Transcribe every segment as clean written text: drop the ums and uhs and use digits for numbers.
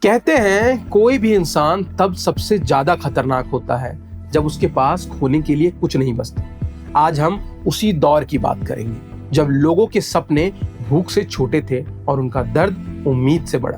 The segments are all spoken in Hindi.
कहते हैं कोई भी इंसान तब सबसे ज्यादा खतरनाक होता है जब उसके पास खोने के लिए कुछ नहीं बचता। आज हम उसी दौर की बात करेंगे जब लोगों के सपने भूख से छोटे थे और उनका दर्द उम्मीद से बड़ा।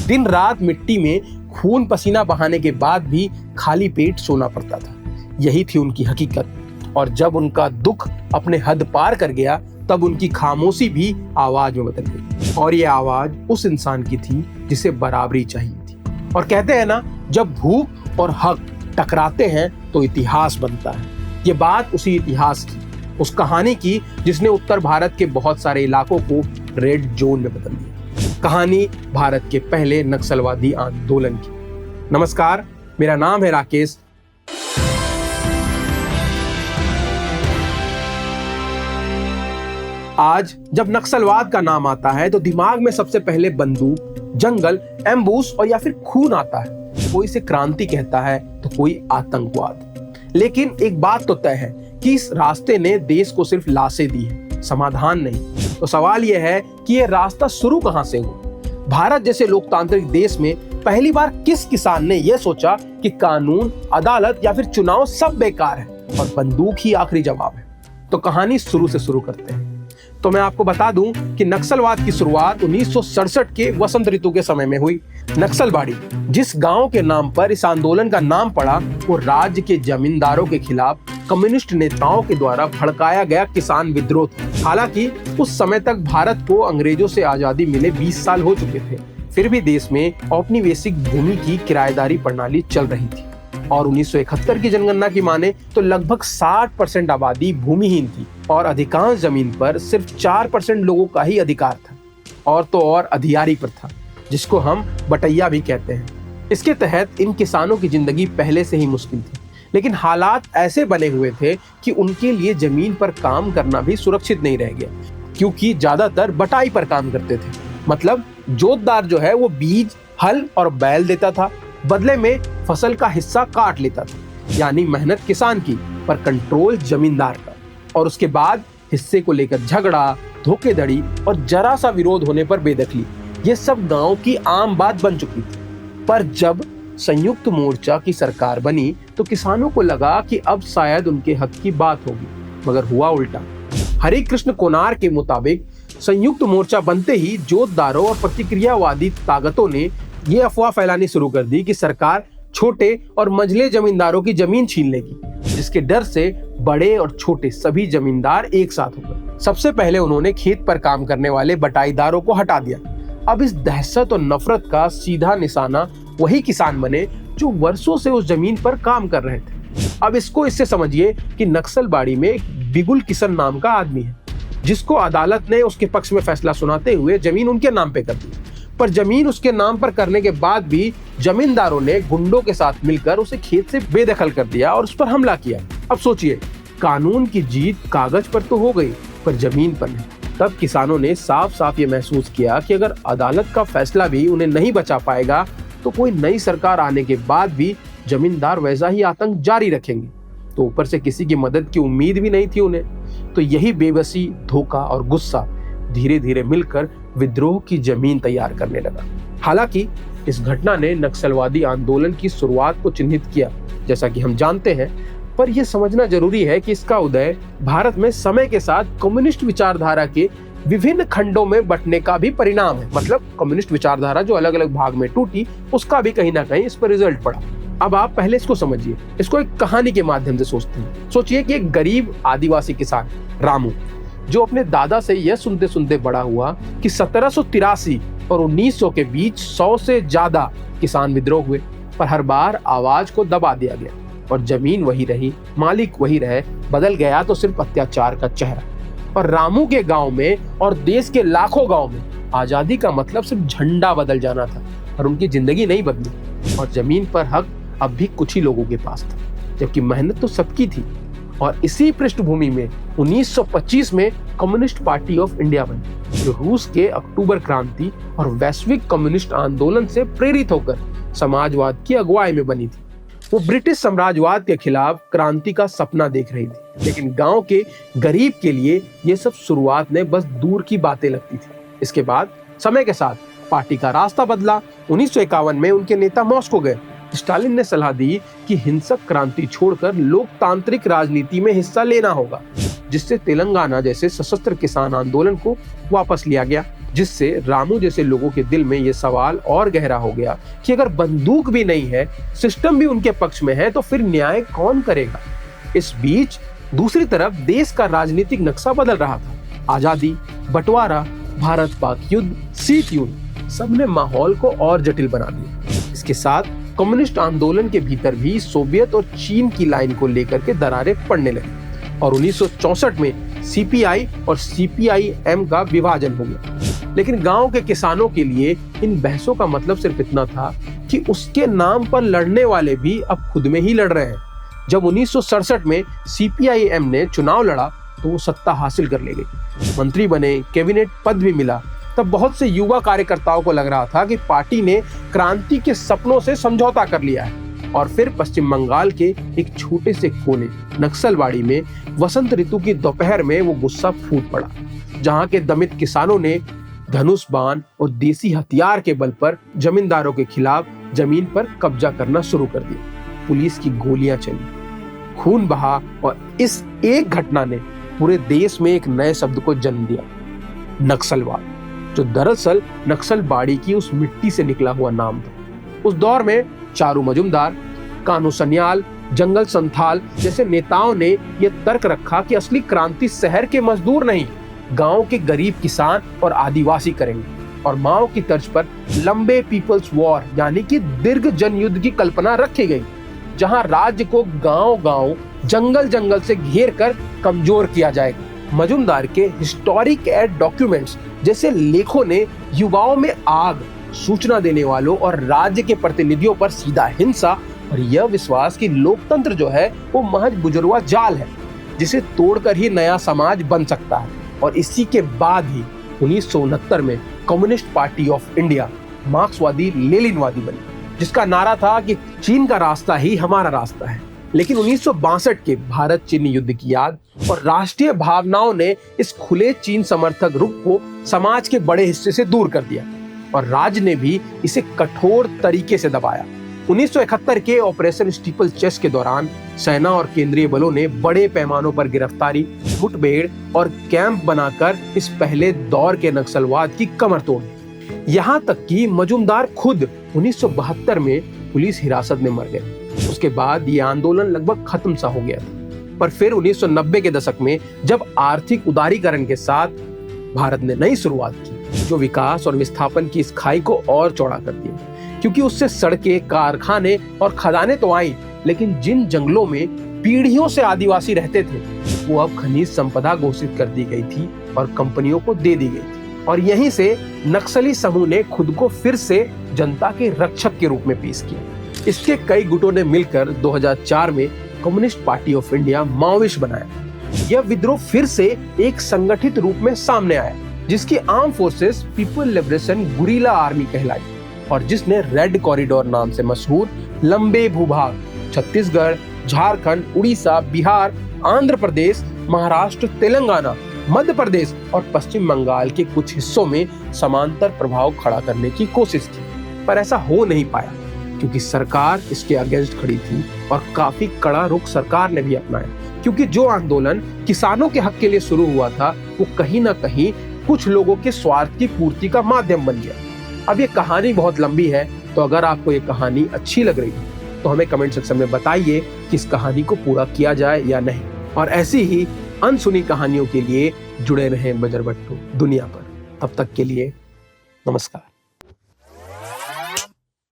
दिन रात मिट्टी में खून पसीना बहाने के बाद भी खाली पेट सोना पड़ता था। यही थी उनकी हकीकत। और जब उनका दुख अपने हद पार कर गया तब उनकी खामोशी भी आवाज में बदल गई। और ये आवाज उस इंसान की थी जिसे बराबरी चाहिए थी। और कहते हैं ना, जब भूख और हक टकराते हैं तो इतिहास बनता है। ये बात उसी इतिहास की, उस कहानी की जिसने उत्तर भारत के बहुत सारे इलाकों को रेड जोन में बदल दिया। कहानी भारत के पहले नक्सलवादी आंदोलन की। नमस्कार, मेरा नाम है राकेश। आज जब नक्सलवाद का नाम आता है तो दिमाग में सबसे पहले बंदूक, जंगल, एम्बूश और या फिर खून आता है। कोई इसे क्रांति कहता है तो कोई आतंकवाद। लेकिन एक बात तो तय है कि इस रास्ते ने देश को सिर्फ लाशें दी है, समाधान नहीं। तो सवाल यह है कि यह रास्ता शुरू कहां से हुआ। भारत जैसे लोकतांत्रिक देश में पहली बार किस किसान ने यह सोचा कि कानून, अदालत या फिर चुनाव सब बेकार है और बंदूक ही आखिरी जवाब है। तो कहानी शुरू से शुरू करते हैं। तो मैं आपको बता दूं कि नक्सलवाद की शुरुआत 1967 के वसंत ऋतु के समय में हुई। नक्सलबाड़ी, जिस गांव के नाम पर इस आंदोलन का नाम पड़ा, वो राज्य के जमींदारों के खिलाफ कम्युनिस्ट नेताओं के द्वारा भड़काया गया किसान विद्रोह था। हालांकि उस समय तक भारत को अंग्रेजों से आजादी मिले 20 साल हो चुके थे, फिर भी देश में औपनिवेशिक भूमि की किराएदारी प्रणाली चल रही थी। और 1971 की जनगणना की माने तो लगभग 60% आबादी भूमिहीन थी और अधिकांश जमीन पर सिर्फ 4% लोगों का ही अधिकार था। और तो और अधियारी पर था, जिसको हम बटैया भी कहते हैं। इसके तहत इन किसानों की जिंदगी पहले से ही मुश्किल थी, लेकिन हालात ऐसे बने हुए थे कि उनके लिए जमीन पर काम करना भी सुरक्षित नहीं रह गया, क्योंकि ज्यादातर बटाई पर काम करते थे। मतलब जोतदार जो है वो बीज, हल और बैल देता था, बदले में फसल का हिस्सा काट लेता था। यानी मेहनत किसान की पर कंट्रोल जमींदार का। और उसके बाद हिस्से को लेकर झगड़ा, धोखेधड़ी और जरा सा विरोध होने पर बेदखली, ये सब गांव की आम बात बन चुकी थी। पर जब संयुक्त मोर्चा की सरकार बनी तो किसानों को लगा कि अब शायद उनके हक की बात होगी, मगर हुआ उल्टा। हरि कृष्ण कोनार के मुताबिक संयुक्त मोर्चा बनते ही जोतदारों और प्रतिक्रियावादी ताकतों ने ये अफवाह फैलानी शुरू कर दी कि सरकार छोटे और मंझले जमींदारों की जमीन छीन लेगी, जिसके डर से बड़े और छोटे सभी जमींदार एक साथ हो गए। सबसे पहले उन्होंने खेत पर काम करने वाले बटाईदारों को हटा दिया। अब इस दहशत और नफरत का सीधा निशाना वही किसान बने जो वर्षों से उस जमीन पर काम कर रहे थे। अब इससे समझिए कि नक्सलबाड़ी में बिगुल किशन नाम का आदमी है, जिसको अदालत ने उसके पक्ष में फैसला सुनाते हुए जमीन उनके नाम पे कर दी। पर जमीन उसके नाम पर करने के बाद भी जमींदारों ने गुंडों के साथ मिलकर उसे खेत से बेदखल कर दिया और उस पर हमला किया। अब सोचिए, कानून की जीत कागज पर तो हो गई पर जमीन पर नहीं। तब किसानों ने साफ साफ ये महसूस किया कि अगर अदालत का फैसला भी उन्हें नहीं बचा पाएगा तो कोई नई सरकार आने के बाद भी जमींदार वैसा ही आतंक जारी रखेंगे। तो ऊपर से किसी की मदद की उम्मीद भी नहीं थी उन्हें। तो यही बेबसी, धोखा और गुस्सा धीरे धीरे मिलकर विद्रोह की जमीन तैयार करने लगा। हालांकि इस घटना ने नक्सलवादी आंदोलन की शुरुआत को चिन्हित किया, जैसा कि हम जानते हैं, पर यह समझना जरूरी है कि इसका उदय भारत में समय के साथ कम्युनिस्ट विचारधारा के विभिन्न खंडों में बंटने का भी परिणाम है। मतलब कम्युनिस्ट विचारधारा जो अलग अलग भाग में टूटी, उसका भी कहीं ना कहीं इस पर रिजल्ट पड़ा। अब आप पहले इसको समझिए, इसको एक कहानी के माध्यम से सोचते हैं। सोचिए कि एक गरीब आदिवासी किसान रामू, जो अपने दादा से यह सुनते सुनते बड़ा हुआ कि 1783 और 1900 के बीच 100 से ज्यादा किसान विद्रोह हुए, पर हर बार आवाज को दबा दिया गया और जमीन वही रही, मालिक वही रहे, बदल गया तो सिर्फ अत्याचार का चेहरा। और रामू के गांव में और देश के लाखों गांव में आजादी का मतलब सिर्फ झंडा बदल जाना था और उनकी जिंदगी नहीं बदली। और जमीन पर हक अब भी कुछ ही लोगों के पास था, जबकि मेहनत तो सबकी थी। और इसी पृष्ठभूमि में 1925 में कम्युनिस्ट पार्टी ऑफ इंडिया बनी, जो रूस के अक्टूबर क्रांति और वैश्विक कम्युनिस्ट आंदोलन से प्रेरित होकर समाजवाद की अगुवाई में बनी थी। वो ब्रिटिश साम्राज्यवाद के खिलाफ क्रांति का सपना देख रही थी, लेकिन गांव के गरीब के लिए ये सब शुरुआत में बस दूर की बातें लगती थी। इसके बाद समय के साथ पार्टी का रास्ता बदला। 1951 में उनके नेता मॉस्को गए। स्टालिन ने सलाह दी कि हिंसक क्रांति छोड़कर लोकतांत्रिक राजनीति में हिस्सा लेना होगा, जिससे तेलंगाना जैसे सशस्त्र किसान आंदोलन को वापस लिया गया। जिससे रामू जैसे लोगों के दिल में यह सवाल और गहरा हो गया कि अगर बंदूक भी नहीं है, सिस्टम भी उनके पक्ष में है, तो फिर न्याय कौन करेगा। इस बीच दूसरी तरफ देश का राजनीतिक नक्शा बदल रहा था। आजादी, बंटवारा, भारत पाक युद्ध, शीत युद्ध, सबने माहौल को और जटिल बना दिया। इसके साथ कम्युनिस्ट आंदोलन के भीतर भी सोवियत और चीन की लाइन को लेकर के दरारें पड़ने लगी और 1964 में सीपीआई और सीपीआई-एम का विभाजन हो गया। लेकिन गांव के किसानों के लिए इन बहसों का मतलब सिर्फ इतना था कि उसके नाम पर लड़ने वाले भी अब खुद में ही लड़ रहे हैं। जब 1967 में सीपीआई-एम ने चुनाव लड़ा तो वो सत्ता हासिल कर ले गई, मंत्री बने, कैबिनेट पद भी मिला। तब बहुत से युवा कार्यकर्ताओं को लग रहा था कि पार्टी ने क्रांति के सपनों से समझौता कर लिया है। और फिर पश्चिम बंगाल के एक छोटे से कोने नक्सलबाड़ी में वसंत ऋतु की दोपहर में वो गुस्सा फूट पड़ा, जहां के दमित किसानों ने धनुष बाण और देसी हथियार के बल पर जमींदारों के खिलाफ जमीन पर कब्जा करना शुरू कर दिया। पुलिस की गोलियां चली, खून बहा और इस एक घटना ने पूरे देश में एक नए शब्द को जन्म दिया, नक्सलवाद, जो दरअसल नक्सलबाड़ी की उस मिट्टी से निकला हुआ नाम था। उस दौर में चारू मजुमदार, कानू सन्याल, जंगल संथाल जैसे नेताओं ने यह तर्क रखा कि असली क्रांति शहर के मजदूर नहीं, गांव के गरीब किसान और आदिवासी करेंगे। और माओ की तर्ज पर लंबे पीपल्स वॉर यानी कि दीर्घ जनयुद्ध की कल्पना रखी गई, जहां राज्य को गांव-गांव, जंगल-जंगल से घेर कर कमजोर किया जाएगा। मजुमदार के हिस्टोरिक एड डॉक्यूमेंट्स जैसे लेखों ने युवाओं में आग, सूचना देने वालों और राज्य के प्रतिनिधियों पर सीधा हिंसा और यह विश्वास कि लोकतंत्र जो है वो महज गुजरवा जाल है, जिसे तोड़कर ही नया समाज बन सकता है। और इसी के बाद ही 1969 में कम्युनिस्ट पार्टी ऑफ इंडिया मार्क्सवादी लेनिनवादी बनी, जिसका नारा था कि चीन का रास्ता ही हमारा रास्ता है। लेकिन 1962 के भारत चीन युद्ध की याद और राष्ट्रीय भावनाओं ने इस खुले चीन समर्थक रुख को समाज के बड़े हिस्से से दूर कर दिया और राज्य ने भी इसे कठोर तरीके से दबाया। 1971 के ऑपरेशन स्टीपल चेस्ट के दौरान सेना और केंद्रीय बलों ने बड़े पैमानों पर गिरफ्तारी, मुठभेड़ और कैंप बनाकर इस पहले दौर के नक्सलवाद की कमर तोड़ी। यहाँ तक कि मजुमदार खुद 1972 में पुलिस हिरासत में मर गए। उसके बाद ये आंदोलन लगभग खत्म सा हो गया था। पर फिर 1990 के दशक में जब आर्थिक उदारीकरण के साथ भारत ने नई शुरुआत की, जो विकास और विस्थापन की इस खाई को और चौड़ा कर दिया, क्योंकि उससे सड़कें, कारखाने और खदानें तो आई, लेकिन जिन जंगलों में पीढ़ियों से आदिवासी रहते थे वो अब खनिज संपदा घोषित कर दी गई थी और कंपनियों को दे दी गई थी। और यहीं से नक्सली समूह ने खुद को फिर से जनता के रक्षक के रूप में पेश किया। इसके कई गुटों ने मिलकर 2004 में communist party of India Maoist बनाया। यह विद्रोह फिर से एक संगठित रूप में सामने आया, जिसकी arm forces people liberation guerrilla army कहलाई और जिसने रेड कॉरिडोर नाम से मशहूर लंबे भूभाग छत्तीसगढ़, झारखंड, उड़ीसा, बिहार, आंध्र प्रदेश, महाराष्ट्र, तेलंगाना, मध्य प्रदेश और पश्चिम बंगाल के कुछ हिस्सों में समांतर प्रभाव खड़ा करने की कोशिश की। पर ऐसा हो नहीं पाया क्योंकि सरकार इसके अगेंस्ट खड़ी थी और काफी कड़ा रुख सरकार ने भी अपनाया, क्योंकि जो आंदोलन किसानों के हक के लिए शुरू हुआ था वो कहीं ना कहीं कुछ लोगों के स्वार्थ की पूर्ति का माध्यम बन गया। अब ये कहानी बहुत लंबी है, तो अगर आपको ये कहानी अच्छी लग रही है तो हमें कमेंट सेक्शन में बताइए कि इस कहानी को पूरा किया जाए या नहीं। और ऐसी ही अनसुनी कहानियों के लिए जुड़े रहें बजरबट्टू दुनिया पर। तब तक के लिए नमस्कार।